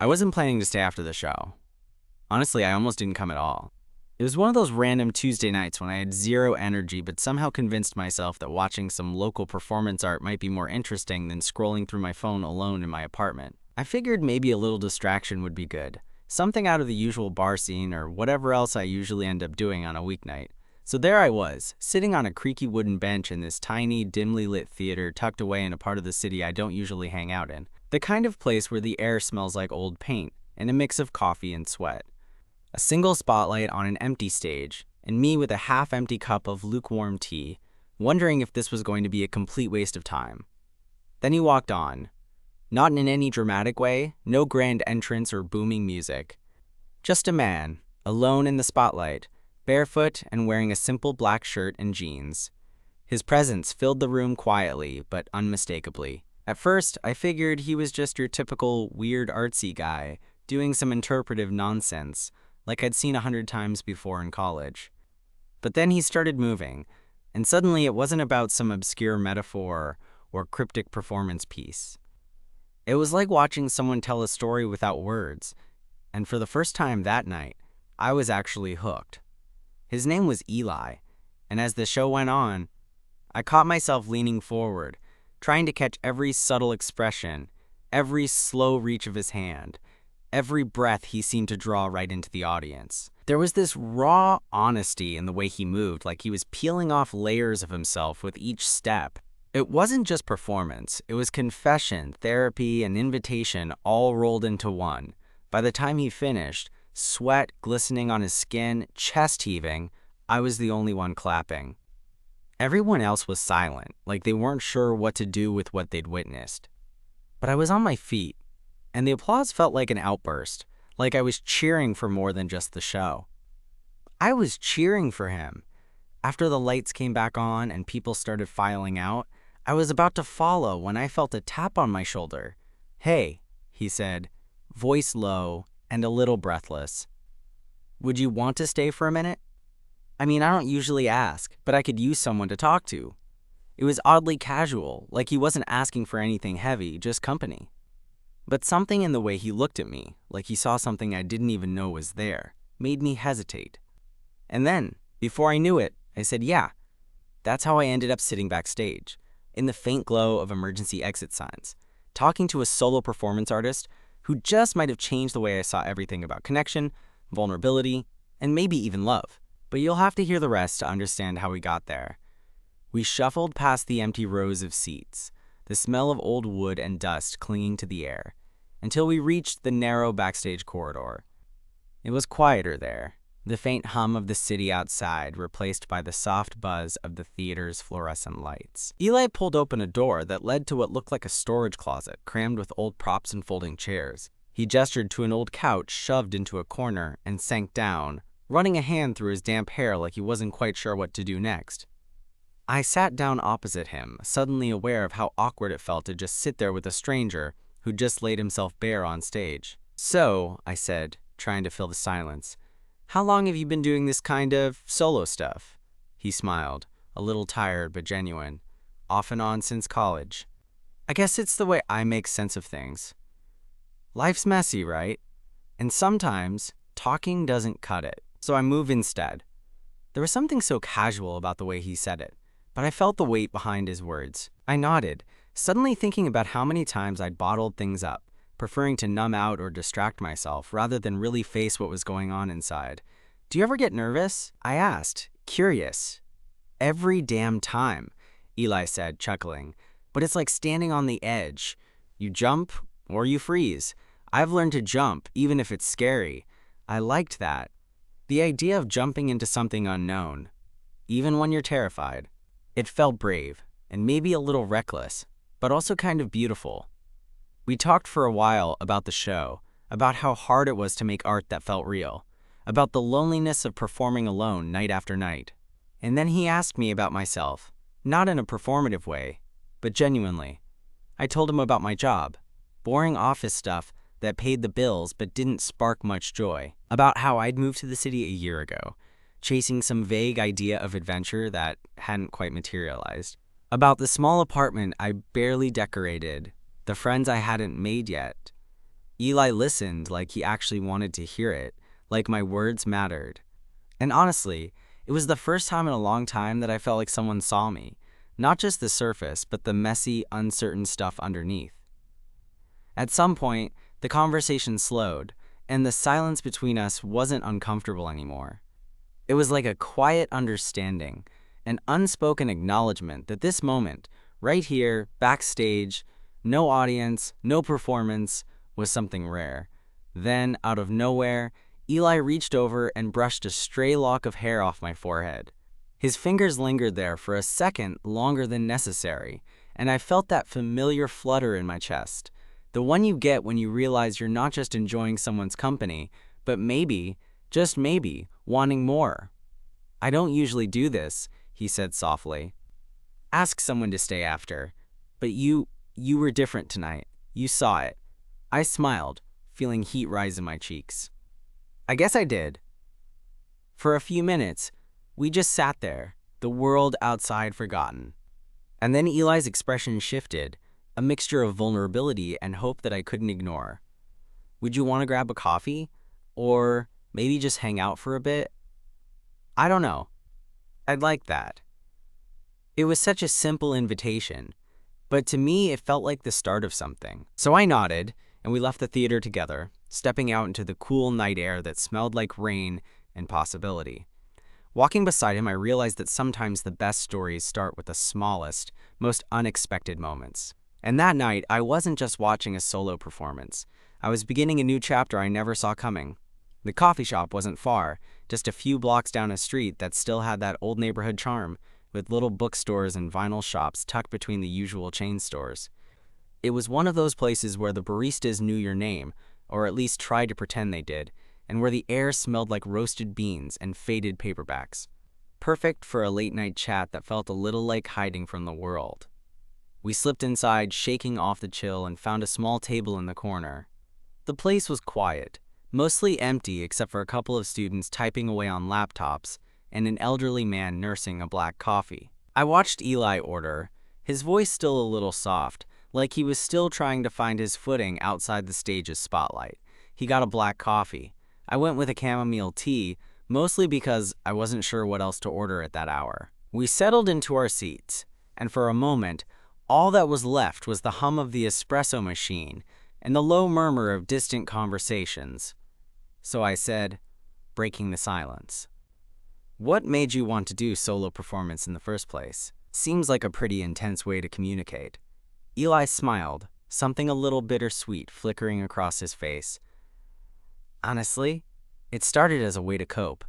I wasn't planning to stay after the show. Honestly, I almost didn't come at all. It was one of those random Tuesday nights when I had zero energy but somehow convinced myself that watching some local performance art might be more interesting than scrolling through my phone alone in my apartment. I figured maybe a little distraction would be good, something out of the usual bar scene or whatever else I usually end up doing on a weeknight. So there I was, sitting on a creaky wooden bench in this tiny, dimly lit theater tucked away in a part of the city I don't usually hang out in. The kind of place where the air smells like old paint and a mix of coffee and sweat. A single spotlight on an empty stage, and me with a half-empty cup of lukewarm tea, wondering if this was going to be a complete waste of time. Then he walked on. Not in any dramatic way, no grand entrance or booming music. Just a man, alone in the spotlight, barefoot and wearing a simple black shirt and jeans. His presence filled the room quietly, but unmistakably. At first, I figured he was just your typical weird artsy guy, doing some interpretive nonsense, like I'd seen 100 times before in college. But then he started moving, and suddenly it wasn't about some obscure metaphor or cryptic performance piece. It was like watching someone tell a story without words, and for the first time that night, I was actually hooked. His name was Eli, and as the show went on, I caught myself leaning forward, trying to catch every subtle expression, every slow reach of his hand, every breath he seemed to draw right into the audience. There was this raw honesty in the way he moved, like he was peeling off layers of himself with each step. It wasn't just performance, it was confession, therapy, and invitation all rolled into one. By the time he finished, sweat glistening on his skin, chest heaving, I was the only one clapping. Everyone else was silent, like they weren't sure what to do with what they'd witnessed. But I was on my feet, and the applause felt like an outburst, like I was cheering for more than just the show. I was cheering for him. After the lights came back on and people started filing out, I was about to follow when I felt a tap on my shoulder. "Hey," he said, voice low and a little breathless. "Would you want to stay for a minute?" I mean, I don't usually ask, but I could use someone to talk to. It was oddly casual, like he wasn't asking for anything heavy, just company. But something in the way he looked at me, like he saw something I didn't even know was there, made me hesitate. And then, before I knew it, I said yeah. That's how I ended up sitting backstage, in the faint glow of emergency exit signs, talking to a solo performance artist who just might have changed the way I saw everything about connection, vulnerability, and maybe even love. But you'll have to hear the rest to understand how we got there. We shuffled past the empty rows of seats, the smell of old wood and dust clinging to the air, until we reached the narrow backstage corridor. It was quieter there, the faint hum of the city outside replaced by the soft buzz of the theater's fluorescent lights. Eli pulled open a door that led to what looked like a storage closet crammed with old props and folding chairs. He gestured to an old couch shoved into a corner and sank down, running a hand through his damp hair like he wasn't quite sure what to do next. I sat down opposite him, suddenly aware of how awkward it felt to just sit there with a stranger who just laid himself bare on stage. "So," I said, trying to fill the silence, "how long have you been doing this kind of solo stuff?" He smiled, a little tired but genuine. "Off and on since college. I guess it's the way I make sense of things. Life's messy, right? And sometimes talking doesn't cut it. So I move instead." There was something so casual about the way he said it, but I felt the weight behind his words. I nodded, suddenly thinking about how many times I'd bottled things up, preferring to numb out or distract myself rather than really face what was going on inside. "Do you ever get nervous?" I asked, curious. "Every damn time," Eli said, chuckling. "But it's like standing on the edge. You jump or you freeze. I've learned to jump, even if it's scary. I liked that. The idea of jumping into something unknown, even when you're terrified. It felt brave, and maybe a little reckless, but also kind of beautiful." We talked for a while about the show, about how hard it was to make art that felt real, about the loneliness of performing alone night after night. And then he asked me about myself, not in a performative way, but genuinely. I told him about my job, boring office stuff that paid the bills but didn't spark much joy, about how I'd moved to the city a year ago, chasing some vague idea of adventure that hadn't quite materialized, about the small apartment I barely decorated, the friends I hadn't made yet, Eli listened like he actually wanted to hear it, like my words mattered. And honestly, it was the first time in a long time that I felt like someone saw me, not just the surface, but the messy, uncertain stuff underneath. At some point, the conversation slowed, and the silence between us wasn't uncomfortable anymore. It was like a quiet understanding, an unspoken acknowledgement that this moment, right here, backstage, no audience, no performance, was something rare. Then, out of nowhere, Eli reached over and brushed a stray lock of hair off my forehead. His fingers lingered there for a second longer than necessary, and I felt that familiar flutter in my chest. The one you get when you realize you're not just enjoying someone's company, but maybe, just maybe, wanting more. "I don't usually do this," he said softly. "Ask someone to stay after. But you were different tonight. You saw it." I smiled, feeling heat rise in my cheeks. I guess I did. For a few minutes, we just sat there, the world outside forgotten. And then Eli's expression shifted, a mixture of vulnerability and hope that I couldn't ignore. "Would you want to grab a coffee? Or maybe just hang out for a bit?" "I don't know. I'd like that." It was such a simple invitation, but to me it felt like the start of something. So I nodded, and we left the theater together, stepping out into the cool night air that smelled like rain and possibility. Walking beside him, I realized that sometimes the best stories start with the smallest, most unexpected moments. And that night, I wasn't just watching a solo performance. I was beginning a new chapter I never saw coming. The coffee shop wasn't far, just a few blocks down a street that still had that old neighborhood charm, with little bookstores and vinyl shops tucked between the usual chain stores. It was one of those places where the baristas knew your name, or at least tried to pretend they did, and where the air smelled like roasted beans and faded paperbacks. Perfect for a late-night chat that felt a little like hiding from the world. We slipped inside, shaking off the chill, and found a small table in the corner. The place was quiet, mostly empty except for a couple of students typing away on laptops and an elderly man nursing a black coffee. I watched Eli order, his voice still a little soft, like he was still trying to find his footing outside the stage's spotlight. He got a black coffee. I went with a chamomile tea, mostly because I wasn't sure what else to order at that hour. We settled into our seats, and for a moment, all that was left was the hum of the espresso machine and the low murmur of distant conversations. So I said, breaking the silence, "What made you want to do solo performance in the first place? Seems like a pretty intense way to communicate." Eli smiled, something a little bittersweet flickering across his face. "Honestly, it started as a way to cope.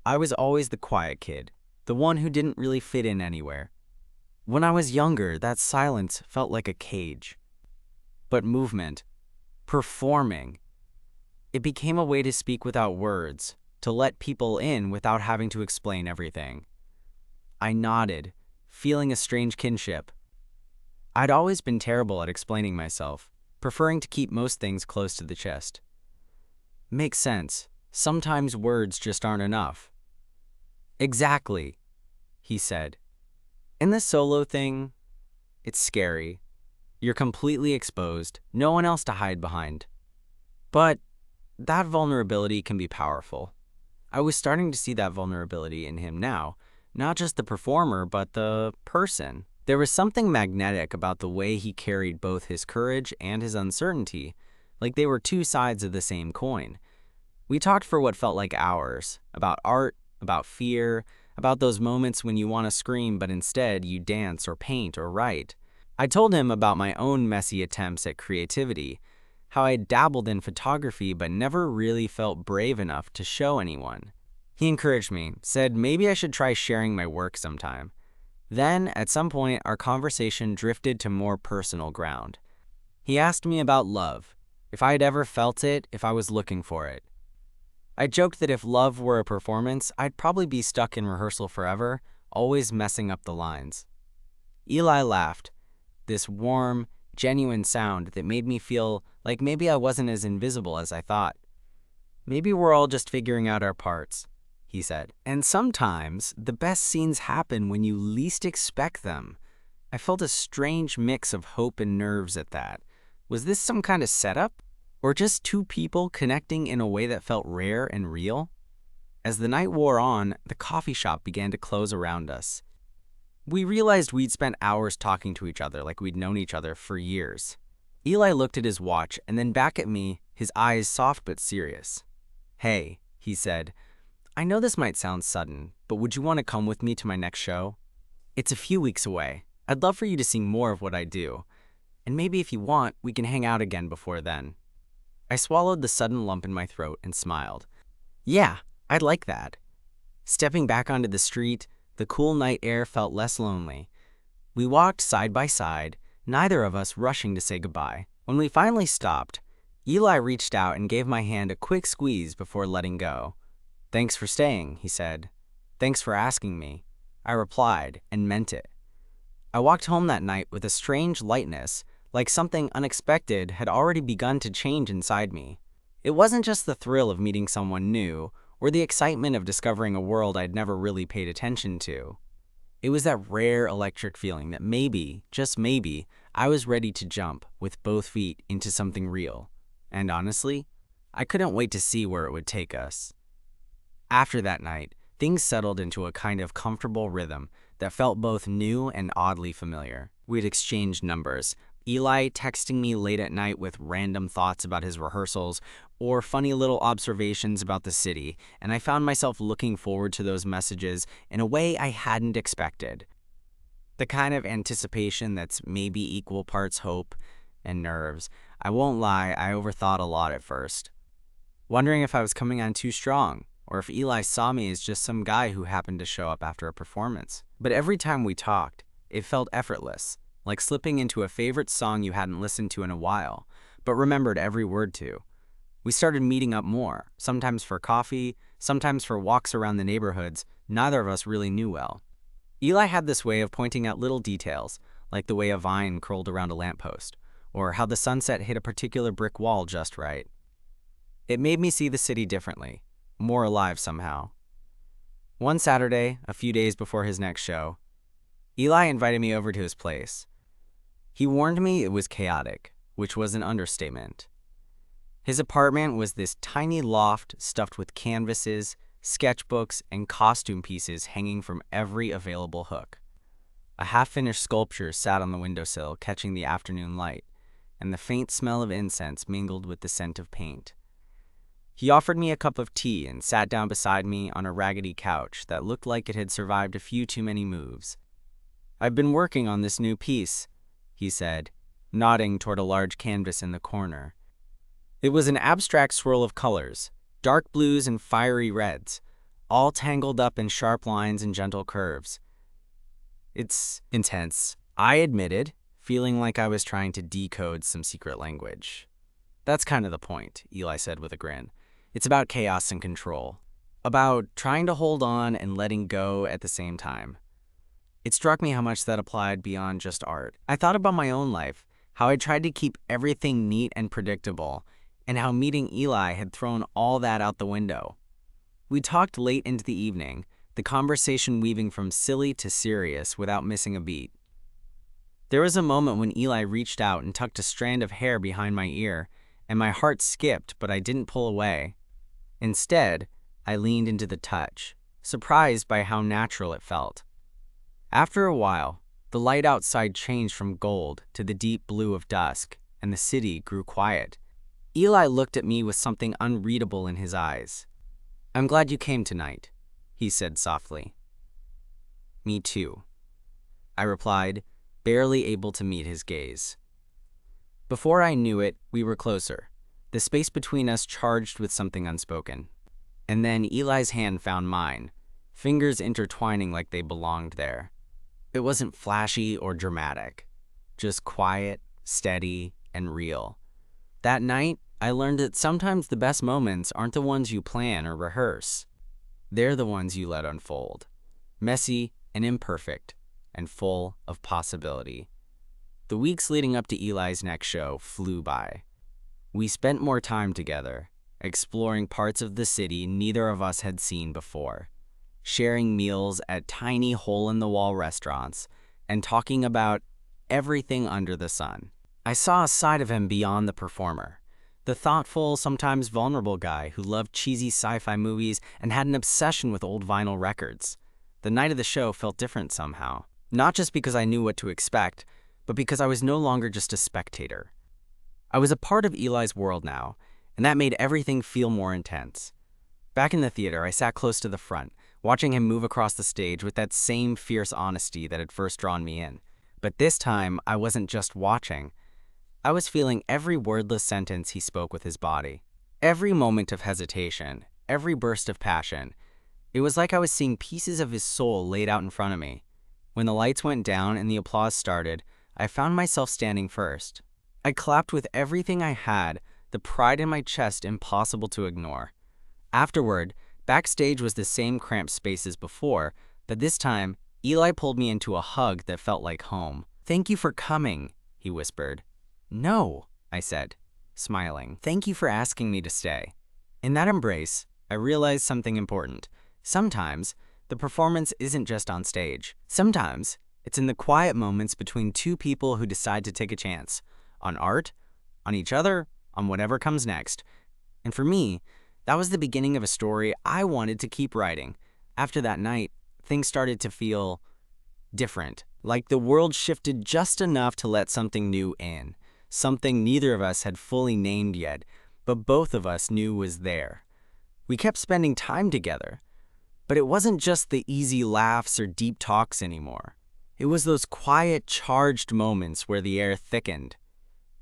I was always the quiet kid, the one who didn't really fit in anywhere. When I was younger, that silence felt like a cage. But movement, performing, it became a way to speak without words, to let people in without having to explain everything." I nodded, feeling a strange kinship. I'd always been terrible at explaining myself, preferring to keep most things close to the chest. "Makes sense. Sometimes words just aren't enough." "Exactly," he said. "In the solo thing, it's scary. You're completely exposed, no one else to hide behind. But that vulnerability can be powerful." I was starting to see that vulnerability in him now, not just the performer, but the person. There was something magnetic about the way he carried both his courage and his uncertainty, like they were two sides of the same coin. We talked for what felt like hours, about art, about fear, about those moments when you want to scream but instead you dance or paint or write. I told him about my own messy attempts at creativity, how I dabbled in photography but never really felt brave enough to show anyone. He encouraged me, said maybe I should try sharing my work sometime. Then, at some point, our conversation drifted to more personal ground. He asked me about love, if I had ever felt it, if I was looking for it. I joked that if love were a performance, I'd probably be stuck in rehearsal forever, always messing up the lines. Eli laughed, this warm, genuine sound that made me feel like maybe I wasn't as invisible as I thought. "Maybe we're all just figuring out our parts," he said. "And sometimes the best scenes happen when you least expect them." I felt a strange mix of hope and nerves at that. Was this some kind of setup? Or just two people connecting in a way that felt rare and real? As the night wore on, the coffee shop began to close around us. We realized we'd spent hours talking to each other like we'd known each other for years. Eli looked at his watch and then back at me, his eyes soft but serious. "Hey," he said, "I know this might sound sudden, but would you want to come with me to my next show? It's a few weeks away. I'd love for you to see more of what I do. And maybe if you want, we can hang out again before then." I swallowed the sudden lump in my throat and smiled. "Yeah, I'd like that." Stepping back onto the street, the cool night air felt less lonely. We walked side by side, neither of us rushing to say goodbye. When we finally stopped, Eli reached out and gave my hand a quick squeeze before letting go. "Thanks for staying," he said. "Thanks for asking me." I replied, and meant it. I walked home that night with a strange lightness, like something unexpected had already begun to change inside me. It wasn't just the thrill of meeting someone new, or the excitement of discovering a world I'd never really paid attention to. It was that rare electric feeling that maybe, just maybe, I was ready to jump with both feet into something real. And honestly, I couldn't wait to see where it would take us. After that night, things settled into a kind of comfortable rhythm that felt both new and oddly familiar. We'd exchanged numbers, Eli texting me late at night with random thoughts about his rehearsals or funny little observations about the city, and I found myself looking forward to those messages in a way I hadn't expected. The kind of anticipation that's maybe equal parts hope and nerves. I won't lie, I overthought a lot at first, wondering if I was coming on too strong, or if Eli saw me as just some guy who happened to show up after a performance. But every time we talked, it felt effortless, like slipping into a favorite song you hadn't listened to in a while, but remembered every word to. We started meeting up more, sometimes for coffee, sometimes for walks around the neighborhoods neither of us really knew well. Eli had this way of pointing out little details, like the way a vine curled around a lamppost, or how the sunset hit a particular brick wall just right. It made me see the city differently, more alive somehow. One Saturday, a few days before his next show, Eli invited me over to his place. He warned me it was chaotic, which was an understatement. His apartment was this tiny loft stuffed with canvases, sketchbooks, and costume pieces hanging from every available hook. A half-finished sculpture sat on the windowsill, catching the afternoon light, and the faint smell of incense mingled with the scent of paint. He offered me a cup of tea and sat down beside me on a raggedy couch that looked like it had survived a few too many moves. "I've been working on this new piece," he said, nodding toward a large canvas in the corner. It was an abstract swirl of colors, dark blues and fiery reds, all tangled up in sharp lines and gentle curves. "It's intense," I admitted, feeling like I was trying to decode some secret language. "That's kind of the point," Eli said with a grin. "It's about chaos and control, about trying to hold on and letting go at the same time." It struck me how much that applied beyond just art. I thought about my own life, how I tried to keep everything neat and predictable, and how meeting Eli had thrown all that out the window. We talked late into the evening, the conversation weaving from silly to serious without missing a beat. There was a moment when Eli reached out and tucked a strand of hair behind my ear, and my heart skipped, but I didn't pull away. Instead, I leaned into the touch, surprised by how natural it felt. After a while, the light outside changed from gold to the deep blue of dusk, and the city grew quiet. Eli looked at me with something unreadable in his eyes. "I'm glad you came tonight," he said softly. "Me too," I replied, barely able to meet his gaze. Before I knew it, we were closer, the space between us charged with something unspoken. And then Eli's hand found mine, fingers intertwining like they belonged there. It wasn't flashy or dramatic, just quiet, steady, and real. That night, I learned that sometimes the best moments aren't the ones you plan or rehearse. They're the ones you let unfold, messy and imperfect, and full of possibility. The weeks leading up to Eli's next show flew by. We spent more time together, exploring parts of the city neither of us had seen before, sharing meals at tiny hole-in-the-wall restaurants, and talking about everything under the sun. I saw a side of him beyond the performer, The thoughtful, sometimes vulnerable guy who loved cheesy sci-fi movies and had an obsession with old vinyl records. The night of the show felt different somehow. Not just because I knew what to expect, but because I was no longer just a spectator. I was a part of Eli's world now, and that made everything feel more intense. Back in the theater, I sat close to the front, watching him move across the stage with that same fierce honesty that had first drawn me in. But this time, I wasn't just watching. I was feeling every wordless sentence he spoke with his body. Every moment of hesitation, every burst of passion. It was like I was seeing pieces of his soul laid out in front of me. When the lights went down and the applause started, I found myself standing first. I clapped with everything I had, the pride in my chest impossible to ignore. Afterward, backstage was the same cramped space as before, but this time, Eli pulled me into a hug that felt like home. "Thank you for coming," he whispered. "No," I said, smiling. "Thank you for asking me to stay." In that embrace, I realized something important. Sometimes, the performance isn't just on stage. Sometimes, it's in the quiet moments between two people who decide to take a chance. On art, on each other, on whatever comes next. And for me, that was the beginning of a story I wanted to keep writing. After that night, things started to feel different. Like the world shifted just enough to let something new in. Something neither of us had fully named yet, but both of us knew was there. We kept spending time together. But it wasn't just the easy laughs or deep talks anymore. It was those quiet, charged moments where the air thickened,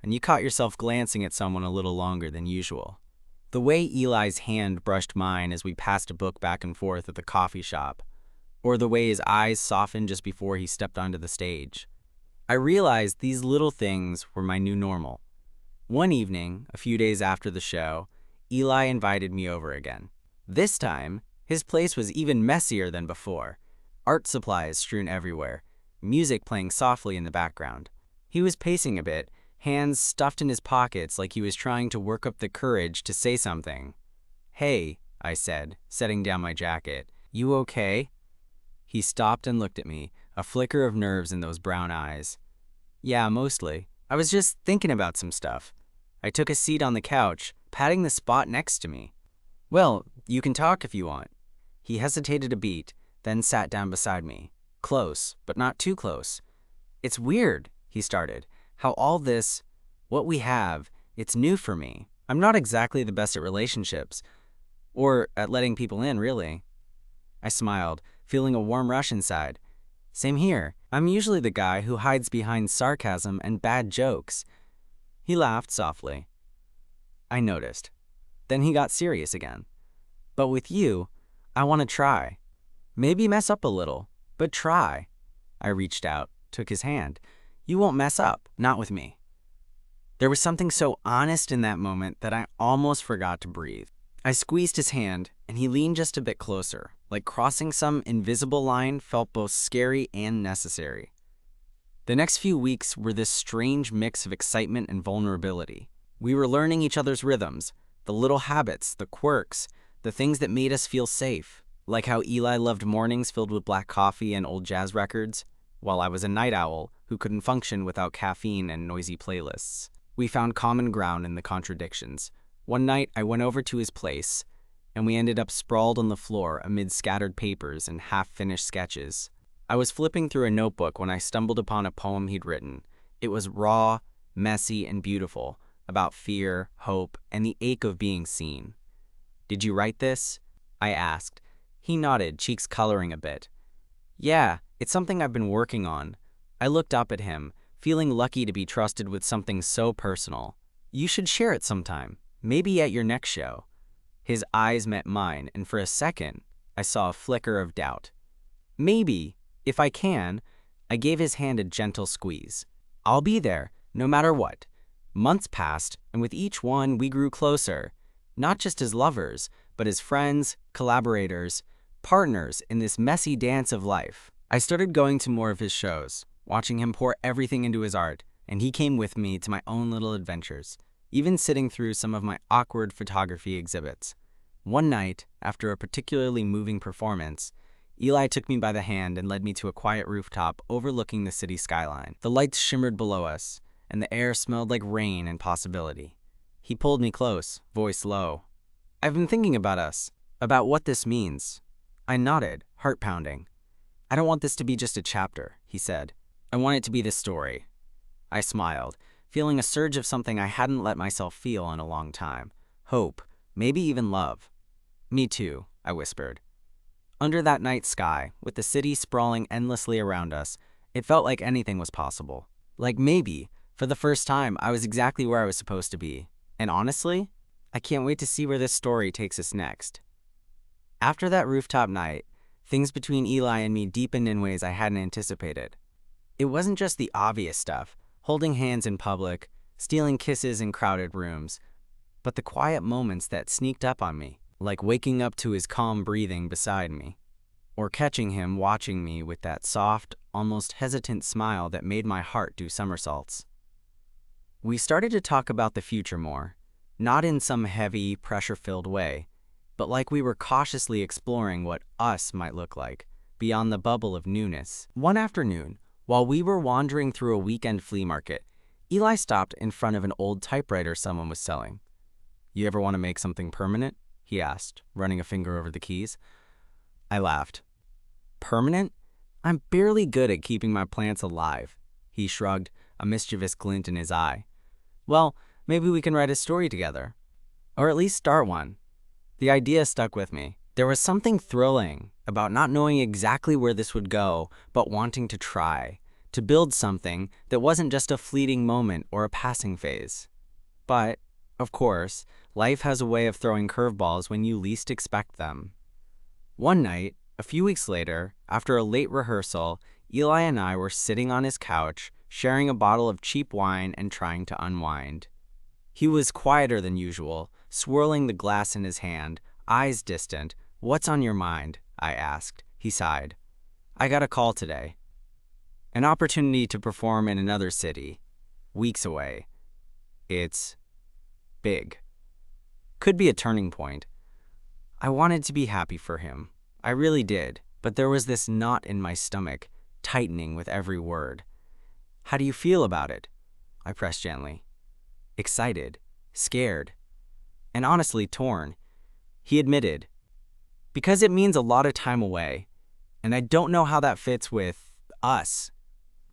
and you caught yourself glancing at someone a little longer than usual. The way Eli's hand brushed mine as we passed a book back and forth at the coffee shop, or the way his eyes softened just before he stepped onto the stage. I realized these little things were my new normal. One evening, a few days after the show, Eli invited me over again. This time, his place was even messier than before. Art supplies strewn everywhere, music playing softly in the background. He was pacing a bit, hands stuffed in his pockets like he was trying to work up the courage to say something. "Hey," I said, setting down my jacket. "You okay?" He stopped and looked at me, a flicker of nerves in those brown eyes. "Yeah, mostly. I was just thinking about some stuff." I took a seat on the couch, patting the spot next to me. "Well, you can talk if you want." He hesitated a beat, then sat down beside me. Close, but not too close. "It's weird," he started, "how all this, what we have, it's new for me. I'm not exactly the best at relationships, or at letting people in, really." I smiled, feeling a warm rush inside. "Same here. I'm usually the guy who hides behind sarcasm and bad jokes." He laughed softly. I noticed. Then he got serious again. "But with you, I want to try. Maybe mess up a little, but try." I reached out, took his hand. "You won't mess up, not with me." There was something so honest in that moment that I almost forgot to breathe. I squeezed his hand, and he leaned just a bit closer, like crossing some invisible line felt both scary and necessary. The next few weeks were this strange mix of excitement and vulnerability. We were learning each other's rhythms, the little habits, the quirks, the things that made us feel safe, like how Eli loved mornings filled with black coffee and old jazz records, while I was a night owl who couldn't function without caffeine and noisy playlists. We found common ground in the contradictions. One night, I went over to his place, and we ended up sprawled on the floor amid scattered papers and half-finished sketches. I was flipping through a notebook when I stumbled upon a poem he'd written. It was raw, messy, and beautiful, about fear, hope, and the ache of being seen. "Did you write this?" I asked. He nodded, cheeks coloring a bit. "Yeah, it's something I've been working on." I looked up at him, feeling lucky to be trusted with something so personal. "You should share it sometime, maybe at your next show." His eyes met mine, and for a second, I saw a flicker of doubt. "Maybe, if I can." I gave his hand a gentle squeeze. "I'll be there, no matter what." Months passed, and with each one, we grew closer, not just as lovers, but as friends, collaborators, partners in this messy dance of life. I started going to more of his shows, watching him pour everything into his art, and he came with me to my own little adventures, even sitting through some of my awkward photography exhibits. One night, after a particularly moving performance, Eli took me by the hand and led me to a quiet rooftop overlooking the city skyline. The lights shimmered below us, and the air smelled like rain and possibility. He pulled me close, voice low. "I've been thinking about us, about what this means." I nodded, heart pounding. "I don't want this to be just a chapter," he said. "I want it to be the story." I smiled, feeling a surge of something I hadn't let myself feel in a long time. Hope, maybe even love. "Me too," I whispered. Under that night sky, with the city sprawling endlessly around us, it felt like anything was possible. Like maybe, for the first time, I was exactly where I was supposed to be. And honestly, I can't wait to see where this story takes us next. After that rooftop night, things between Eli and me deepened in ways I hadn't anticipated. It wasn't just the obvious stuff, holding hands in public, stealing kisses in crowded rooms, but the quiet moments that sneaked up on me, like waking up to his calm breathing beside me, or catching him watching me with that soft, almost hesitant smile that made my heart do somersaults. We started to talk about the future more, not in some heavy, pressure-filled way, but like we were cautiously exploring what us might look like, beyond the bubble of newness. One afternoon, while we were wandering through a weekend flea market, Eli stopped in front of an old typewriter someone was selling. "You ever want to make something permanent?" he asked, running a finger over the keys. I laughed. "Permanent? I'm barely good at keeping my plants alive." He shrugged, a mischievous glint in his eye. "Well, maybe we can write a story together. Or at least start one." The idea stuck with me. There was something thrilling about not knowing exactly where this would go, but wanting to try, to build something that wasn't just a fleeting moment or a passing phase. But, of course, life has a way of throwing curveballs when you least expect them. One night, a few weeks later, after a late rehearsal, Eli and I were sitting on his couch, sharing a bottle of cheap wine and trying to unwind. He was quieter than usual, swirling the glass in his hand, eyes distant. "What's on your mind?" I asked. He sighed. "I got a call today. An opportunity to perform in another city, weeks away. It's big. Could be a turning point." I wanted to be happy for him. I really did, but there was this knot in my stomach, tightening with every word. "How do you feel about it?" I pressed gently. "Excited, scared, and honestly torn," he admitted. "Because it means a lot of time away, and I don't know how that fits with us."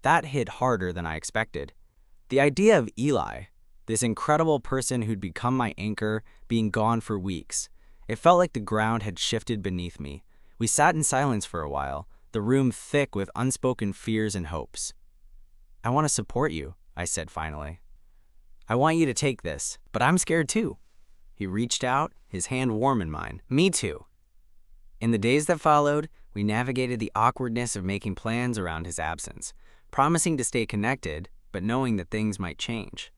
That hit harder than I expected. The idea of Eli, this incredible person who'd become my anchor, being gone for weeks. It felt like the ground had shifted beneath me. We sat in silence for a while, the room thick with unspoken fears and hopes. "I want to support you," I said finally. "I want you to take this, but I'm scared too." He reached out, his hand warm in mine. "Me too." In the days that followed, we navigated the awkwardness of making plans around his absence, promising to stay connected, but knowing that things might change.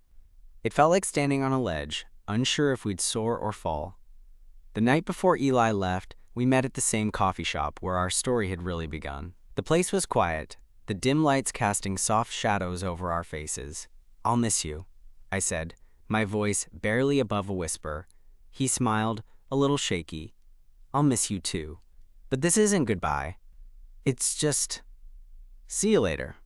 It felt like standing on a ledge, unsure if we'd soar or fall. The night before Eli left, we met at the same coffee shop where our story had really begun. The place was quiet, the dim lights casting soft shadows over our faces. "I'll miss you," I said, my voice barely above a whisper. He smiled, a little shaky. "I'll miss you too. But this isn't goodbye. It's just, see you later."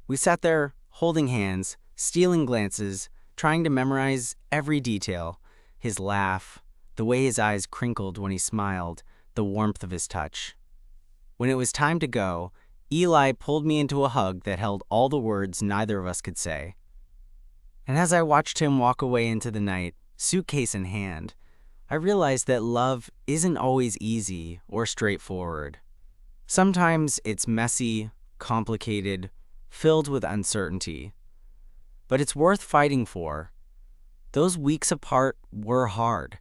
We sat there, holding hands, stealing glances, trying to memorize every detail. His laugh, the way his eyes crinkled when he smiled, the warmth of his touch. When it was time to go, Eli pulled me into a hug that held all the words neither of us could say. And as I watched him walk away into the night, suitcase in hand, I realized that love isn't always easy or straightforward. Sometimes it's messy, complicated, filled with uncertainty. But it's worth fighting for. Those weeks apart were hard.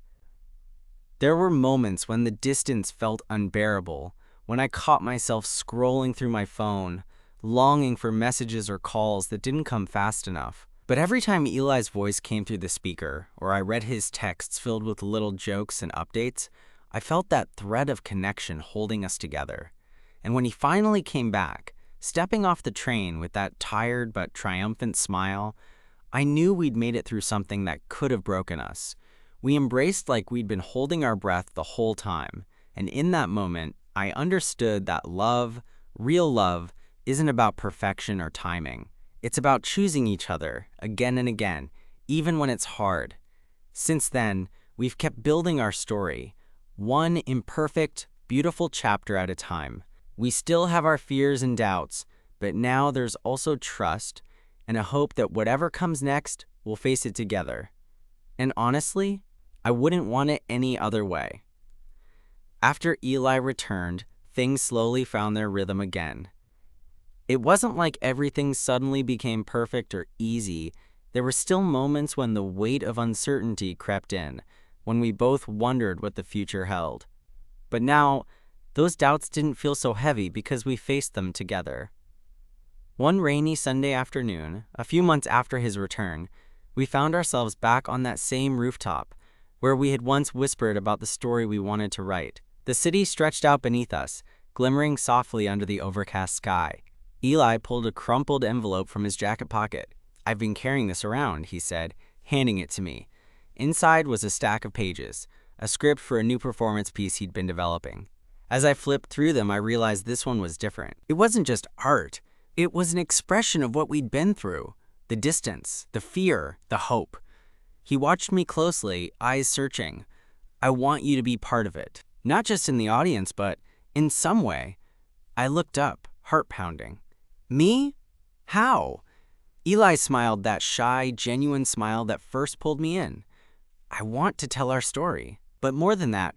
There were moments when the distance felt unbearable, when I caught myself scrolling through my phone, longing for messages or calls that didn't come fast enough. But every time Eli's voice came through the speaker, or I read his texts filled with little jokes and updates, I felt that thread of connection holding us together. And when he finally came back, stepping off the train with that tired but triumphant smile, I knew we'd made it through something that could have broken us. We embraced like we'd been holding our breath the whole time, and in that moment, I understood that love, real love, isn't about perfection or timing. It's about choosing each other again and again, even when it's hard. Since then, we've kept building our story, one imperfect, beautiful chapter at a time. We still have our fears and doubts, but now there's also trust and a hope that whatever comes next, we'll face it together. And honestly, I wouldn't want it any other way. After Eli returned, things slowly found their rhythm again. It wasn't like everything suddenly became perfect or easy. There were still moments when the weight of uncertainty crept in, when we both wondered what the future held. But now, those doubts didn't feel so heavy because we faced them together. One rainy Sunday afternoon, a few months after his return, we found ourselves back on that same rooftop, where we had once whispered about the story we wanted to write. The city stretched out beneath us, glimmering softly under the overcast sky. Eli pulled a crumpled envelope from his jacket pocket. "I've been carrying this around," he said, handing it to me. Inside was a stack of pages, a script for a new performance piece he'd been developing. As I flipped through them, I realized this one was different. It wasn't just art. It was an expression of what we'd been through. The distance, the fear, the hope. He watched me closely, eyes searching. "I want you to be part of it. Not just in the audience, but in some way." I looked up, heart pounding. "Me? How?" Eli smiled, that shy, genuine smile that first pulled me in. "I want to tell our story. But more than that,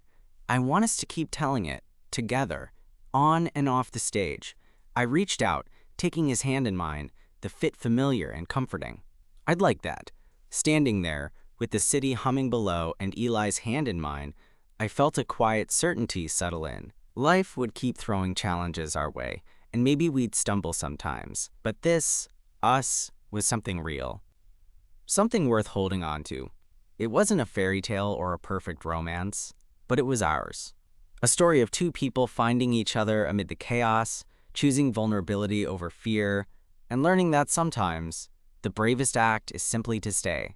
I want us to keep telling it, together, on and off the stage." I reached out, taking his hand in mine, the fit familiar and comforting. I'd like that. Standing there, with the city humming below and Eli's hand in mine, I felt a quiet certainty settle in. Life would keep throwing challenges our way, and maybe we'd stumble sometimes. But this, us, was something real. Something worth holding on to. It wasn't a fairy tale or a perfect romance, but it was ours. A story of two people finding each other amid the chaos, choosing vulnerability over fear, and learning that sometimes the bravest act is simply to stay.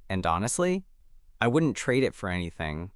And honestly, I wouldn't trade it for anything.